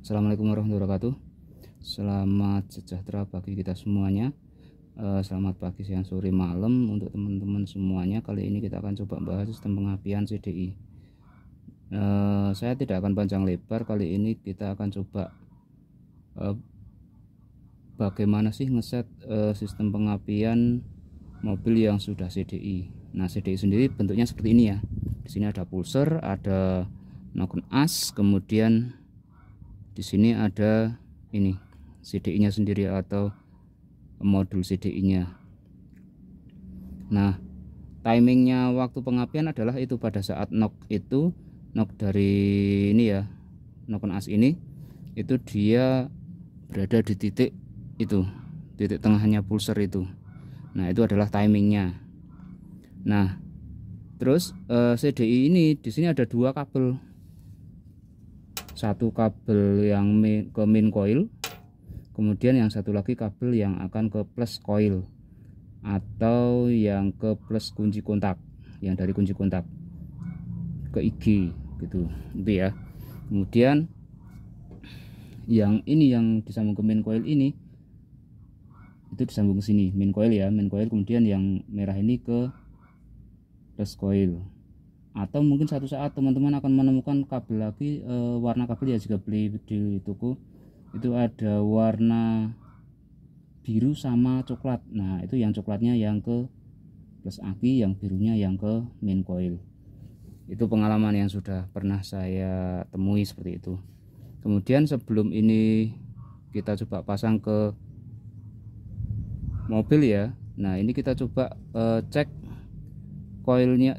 Assalamualaikum warahmatullahi wabarakatuh. Selamat sejahtera bagi kita semuanya. Selamat pagi, siang, sore, malam untuk teman-teman semuanya. Kali ini kita akan coba bahas sistem pengapian CDI. Saya tidak akan panjang lebar. Kali ini kita akan coba bagaimana sih ngeset sistem pengapian mobil yang sudah CDI. Nah, CDI sendiri bentuknya seperti ini ya. Di sini ada pulser, ada knock as, kemudian di sini ada ini CDI-nya sendiri atau modul CDI-nya. Nah, timingnya waktu pengapian adalah itu pada saat knock dari ini ya, knock as ini, itu dia berada di titik itu, titik tengahnya pulser itu. Nah, itu adalah timingnya. Nah, terus CDI ini di sini ada dua kabel. Satu kabel yang ke main coil, kemudian yang satu lagi kabel yang akan ke plus coil atau yang ke plus kunci kontak, yang dari kunci kontak ke IG gitu ya. Kemudian yang ini yang disambung ke main coil ini itu disambung ke sini, main coil ya, main coil. Kemudian yang merah ini ke plus coil. Atau mungkin satu saat teman-teman akan menemukan kabel lagi, warna kabel ya, jika beli di toko itu ada warna biru sama coklat. Nah, itu yang coklatnya yang ke plus aki, yang birunya yang ke main coil. Itu pengalaman yang sudah pernah saya temui seperti itu. Kemudian sebelum ini kita coba pasang ke mobil ya. Nah, ini kita coba cek coilnya,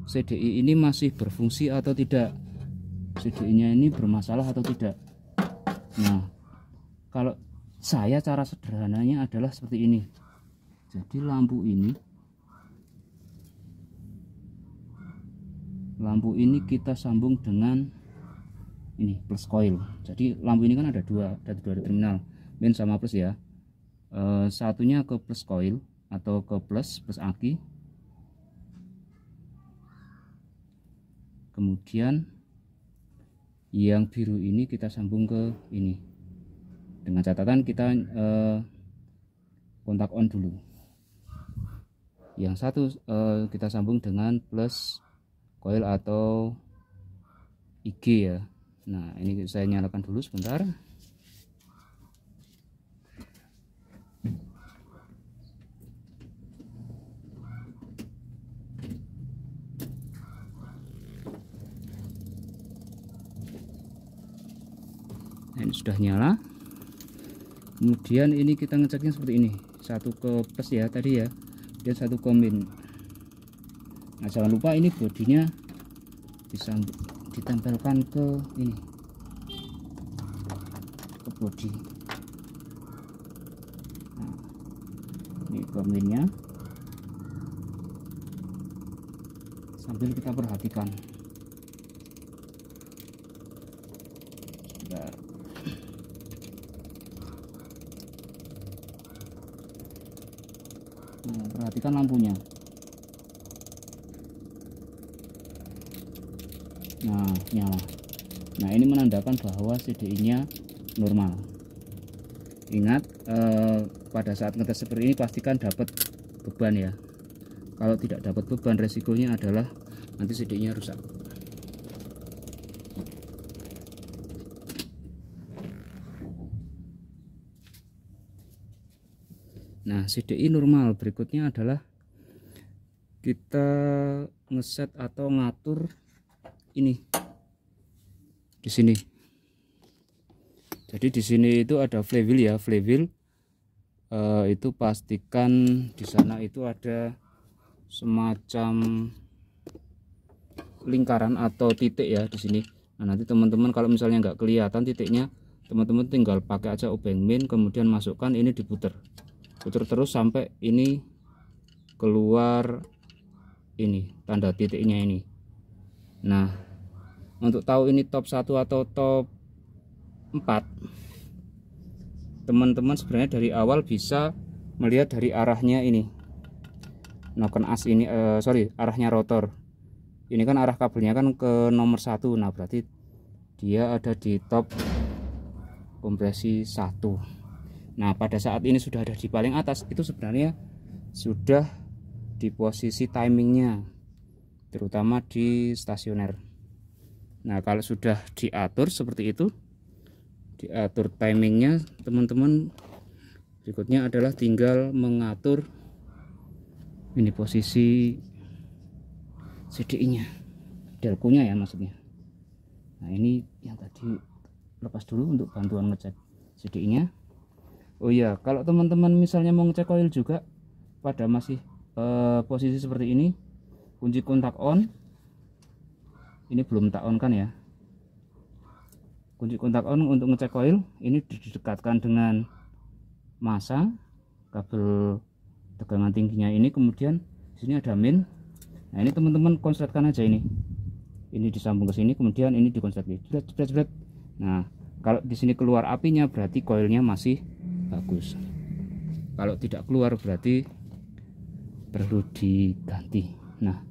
CDI ini masih berfungsi atau tidak, CDI nya ini bermasalah atau tidak. Nah, kalau saya cara sederhananya adalah seperti ini. Jadi lampu ini kita sambung dengan ini plus coil. Jadi lampu ini kan ada dua terminal, main sama plus ya. Satunya ke plus coil atau ke plus aki. Kemudian yang biru ini kita sambung ke ini, dengan catatan kita kontak on dulu. Yang satu kita sambung dengan plus coil atau IG ya. Nah, ini saya nyalakan dulu sebentar. Nah, ini sudah nyala. Kemudian ini kita ngeceknya seperti ini, satu ke plus ya tadi ya, dan satu ke min. Nah, jangan lupa ini bodinya bisa ditempelkan ke ini, ke bodi. Nah, ini ke minnya, sambil kita perhatikan. Sebentar. Nah, perhatikan lampunya. Nah, nyala. Nah, ini menandakan bahwa CDI nya normal. Ingat, pada saat ngetes seperti ini pastikan dapat beban ya. Kalau tidak dapat beban, resikonya adalah nanti CDI nya rusak. Nah, CDI normal. Berikutnya adalah kita ngeset atau ngatur ini di sini. Jadi di sini itu ada flywheel ya, flywheel. Itu pastikan di sana itu ada semacam lingkaran atau titik ya di sini. Nah, nanti teman-teman kalau misalnya nggak kelihatan titiknya, teman-teman tinggal pakai aja obeng min, kemudian masukkan ini, diputer terus sampai ini keluar ini tanda titiknya ini. Nah, untuk tahu ini top 1 atau top 4, teman-teman sebenarnya dari awal bisa melihat dari arahnya ini, knock as ini, arahnya rotor. Ini kan arah kabelnya kan ke nomor 1. Nah, berarti dia ada di top kompresi 1. Nah, pada saat ini sudah ada di paling atas, itu sebenarnya sudah di posisi timingnya, terutama di stasioner. Nah, kalau sudah diatur seperti itu, diatur timingnya, teman-teman, berikutnya adalah tinggal mengatur ini posisi CDI-nya, delconya ya maksudnya. Nah, ini yang tadi lepas dulu untuk bantuan ngecek CDI-nya. Oh iya, kalau teman-teman misalnya mau ngecek coil juga pada masih posisi seperti ini, kunci kontak on, ini belum tak on kan ya. Kunci kontak on untuk ngecek coil ini didekatkan dengan masa kabel tegangan tingginya ini, kemudian di sini ada min. Nah, ini teman-teman konsletkan aja ini disambung ke sini, kemudian ini dikonslet. Nah, kalau di sini keluar apinya berarti coilnya masih bagus. Kalau tidak keluar berarti perlu diganti. Nah,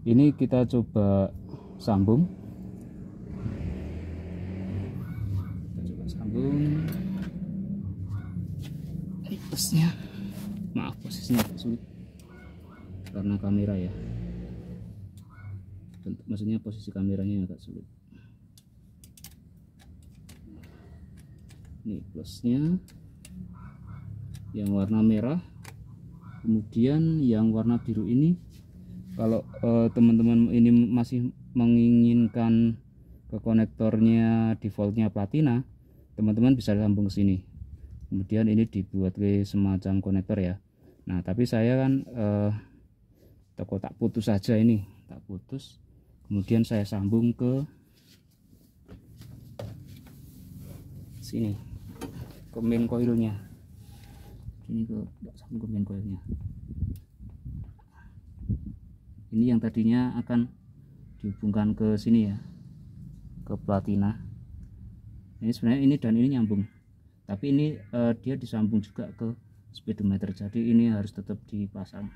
ini kita coba sambung. Plusnya, maaf posisinya sulit karena kamera ya, maksudnya posisi kameranya agak sulit. Ini plusnya yang warna merah, kemudian yang warna biru ini kalau teman-teman ini masih menginginkan ke konektornya defaultnya platina, teman-teman bisa sambung ke sini, kemudian ini dibuat ke semacam konektor ya. Nah, tapi saya kan tak putus saja, ini tak putus, kemudian saya sambung ke sini, ke main coilnya. Ini sambung ke main coilnya. Ini yang tadinya akan dihubungkan ke sini ya, ke platina. Ini sebenarnya ini dan ini nyambung, tapi ini dia disambung juga ke speedometer, jadi ini harus tetap dipasang.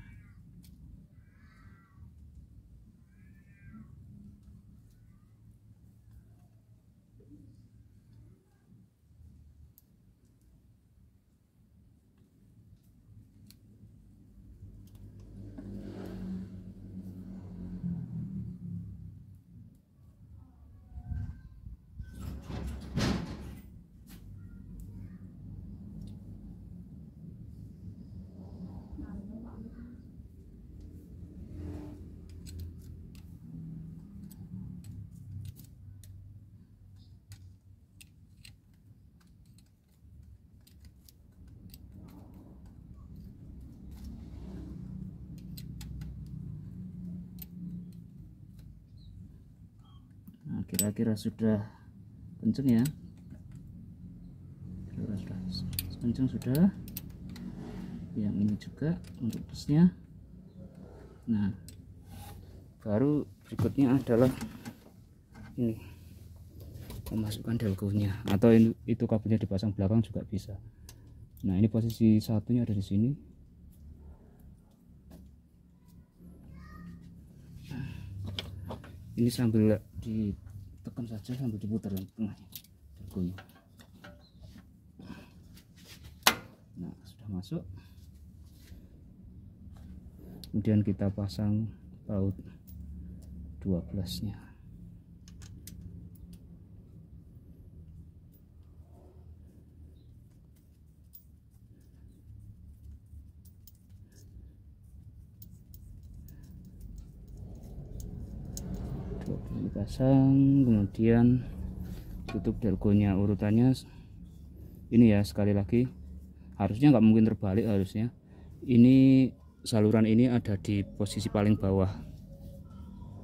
Nah, kira-kira sudah kenceng ya, kira-kira sudah kenceng sudah. Yang ini juga untuk plusnya. Nah, baru berikutnya adalah ini, memasukkan delconya, atau itu kabelnya dipasang belakang juga bisa. Nah, ini posisi satunya ada di sini. Ini sambil ditekan saja, sambil diputar yang tengahnya delconya. Nah, sudah masuk. Kemudian kita pasang baut 12-nya. Dipasang, kemudian tutup delconya. Urutannya ini ya, sekali lagi harusnya nggak mungkin terbalik, harusnya ini saluran ini ada di posisi paling bawah,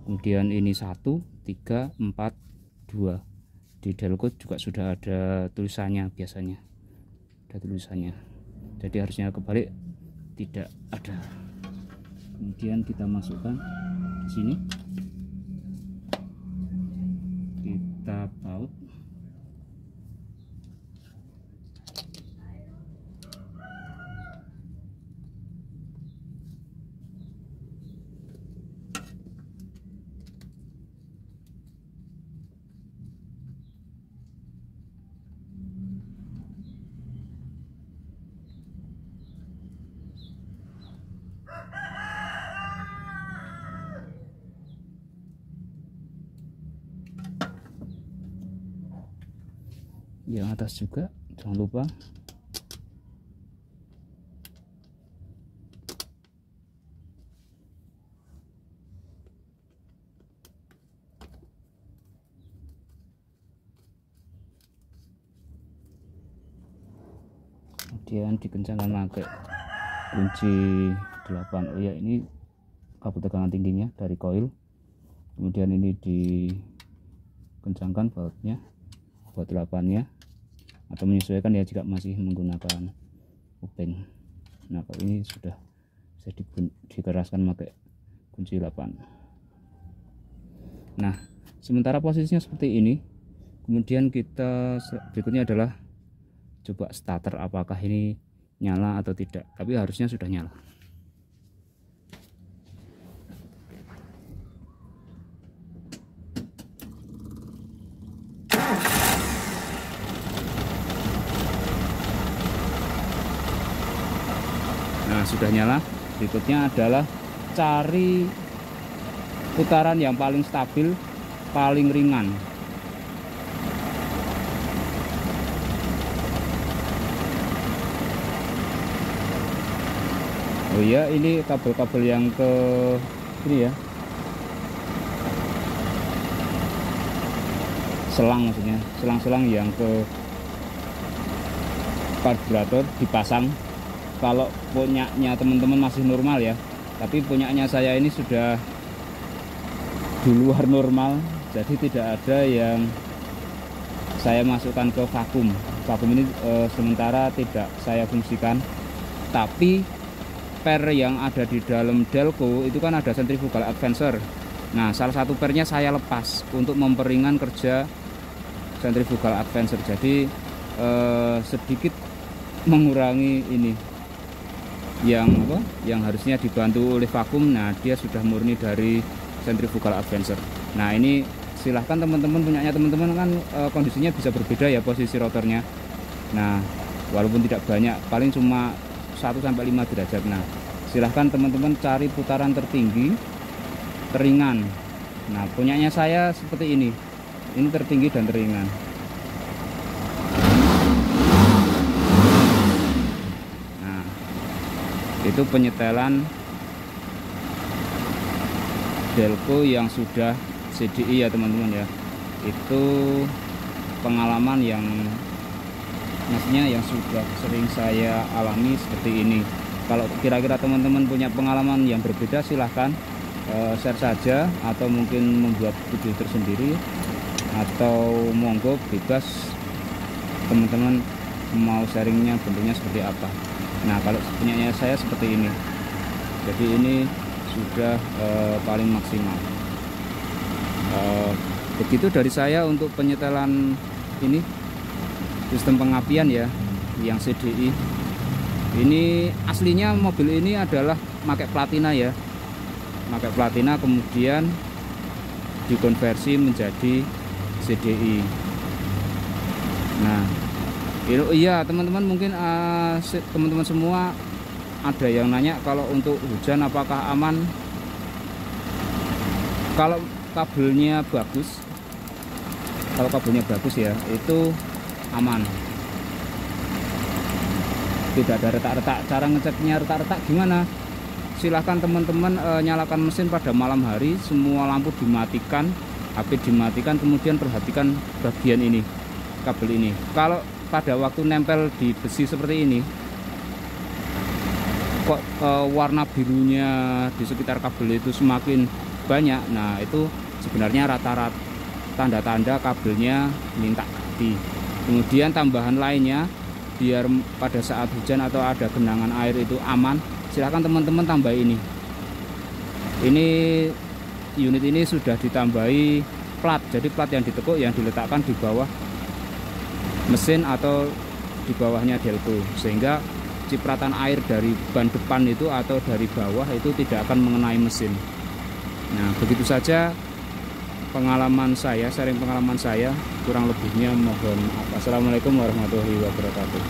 kemudian ini 1, 3, 4, 2. Di delco juga sudah ada tulisannya, biasanya ada tulisannya, jadi harusnya kebalik tidak ada. Kemudian kita masukkan di sini, kita baut. yang atas juga jangan lupa. Kemudian dikencangkan pakai kunci 8. Oh ya, ini kabel tegangan tingginya dari koil. Kemudian ini dikencangkan bautnya, baut 8-nya, atau menyesuaikan ya jika masih menggunakan obeng. Nah, kalau ini sudah bisa dikeraskan pakai kunci 8. Nah, sementara posisinya seperti ini. Kemudian kita berikutnya adalah coba starter, apakah ini nyala atau tidak, tapi harusnya sudah nyala. Nah, sudah nyala. Berikutnya adalah cari putaran yang paling stabil, paling ringan. Oh iya, ini kabel-kabel yang ke ini ya, selang, maksudnya selang-selang yang ke karburator dipasang. Kalau punyanya teman-teman masih normal ya, tapi punyanya saya ini sudah di luar normal, jadi tidak ada yang saya masukkan ke vakum. Vakum ini sementara tidak saya fungsikan, tapi per yang ada di dalam Delco itu kan ada centrifugal advancer. Nah, salah satu pernya saya lepas untuk memperingan kerja centrifugal advancer, jadi sedikit mengurangi ini yang harusnya dibantu oleh vakum. Nah, dia sudah murni dari centrifugal advancer. Nah, ini silahkan teman-teman, punyanya teman-teman kan kondisinya bisa berbeda ya posisi rotornya. Nah, walaupun tidak banyak, paling cuma 1-5 derajat. Nah, silahkan teman-teman cari putaran tertinggi, teringan. Nah, punyanya saya seperti ini tertinggi dan teringan. Nah, itu penyetelan Delco yang sudah CDI ya teman-teman ya. Itu pengalaman yang maksudnya yang sudah sering saya alami seperti ini. Kalau kira-kira teman-teman punya pengalaman yang berbeda, silahkan share saja, atau mungkin membuat video tersendiri, atau monggo bebas teman-teman mau sharingnya bentuknya seperti apa. Nah, kalau punyanya saya seperti ini, jadi ini sudah paling maksimal. Begitu dari saya untuk penyetelan ini sistem pengapian ya yang CDI. Ini aslinya mobil ini adalah pakai platina ya, pakai platina, kemudian dikonversi menjadi CDI. Nah, iya teman-teman, mungkin teman-teman semua ada yang nanya kalau untuk hujan apakah aman. Kalau kabelnya bagus, ya itu aman, tidak ada retak-retak. Cara ngeceknya retak-retak gimana? Silahkan teman-teman nyalakan mesin pada malam hari, semua lampu dimatikan, HP dimatikan, kemudian perhatikan bagian ini, kabel ini. Kalau pada waktu nempel di besi seperti ini kok warna birunya di sekitar kabel itu semakin banyak, nah itu sebenarnya rata-rata tanda-tanda kabelnya minta ganti. Kemudian tambahan lainnya, biar pada saat hujan atau ada genangan air itu aman, silahkan teman-teman tambah ini. Unit ini sudah ditambahi plat, jadi plat yang ditekuk yang diletakkan di bawah mesin atau di bawahnya Delco, sehingga cipratan air dari ban depan itu atau dari bawah itu tidak akan mengenai mesin. Nah, begitu saja pengalaman saya, sharing pengalaman saya, kurang lebihnya mohon maaf. Assalamualaikum warahmatullahi wabarakatuh.